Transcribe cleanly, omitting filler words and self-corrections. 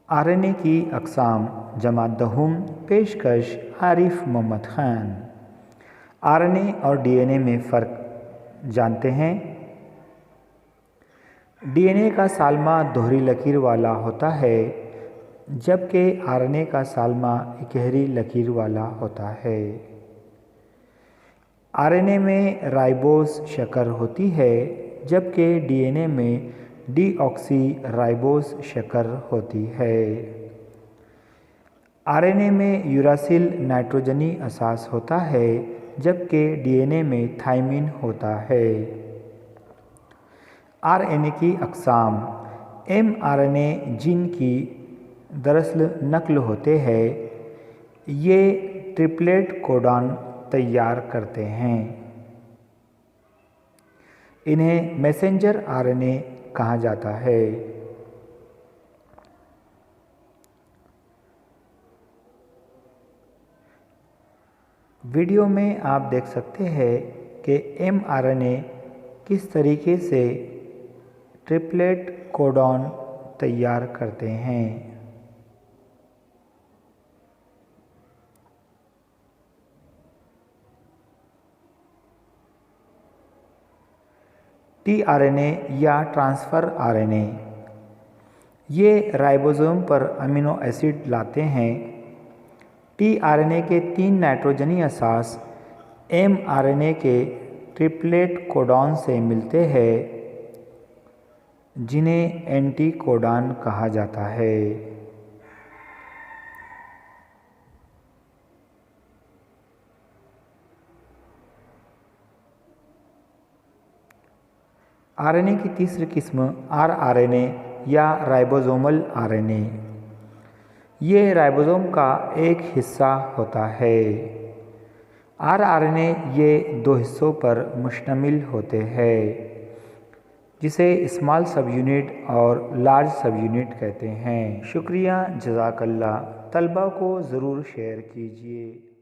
RNA की अक़साम जमात दहुम पेशकश Arif Mohammad Khan. RNA और डीएनए में फ़र्क जानते हैं। डीएनए का सालमा दोहरी लकीर वाला होता है, जबकि आरएनए का सालमा इकहरी लकीर वाला होता है। आरएनए में राइबोस शक्कर होती है, जबकि डीएनए में डीऑक्सी राइबोस शक्कर होती है। आरएनए में यूरासिल नाइट्रोजनी असास होता है, जबकि डीएनए में थाइमिन होता है। आरएनए की अक़साम एमआरएनए जीन की दरअसल नकल होते हैं। ये ट्रिपलेट कोडॉन तैयार करते हैं। इन्हें मैसेंजर आरएनए कहा जाता है। वीडियो में आप देख सकते हैं कि एमआरएनए किस तरीके से ट्रिपलेट कोडॉन तैयार करते हैं। टीआरएनए या ट्रांसफ़र आरएनए ये राइबोसोम पर अमीनो एसिड लाते हैं। टीआरएनए के 3 नाइट्रोजनी असास एमआरएनए के ट्रिपलेट कोडॉन से मिलते हैं, जिन्हें एंटीकोडॉन कहा जाता है। आरएनए की तीसरी किस्म आरआरएनए या राइबोसोमल आरएनए। ये राइबोसोम का एक हिस्सा होता है। आरआरएनए ये 2 हिस्सों पर मुश्तमिल होते हैं, जिसे स्मॉल सब यूनिट और लार्ज सब यूनिट कहते हैं। शुक्रिया, जज़ाकल्लाह। तलबा को ज़रूर शेयर कीजिए।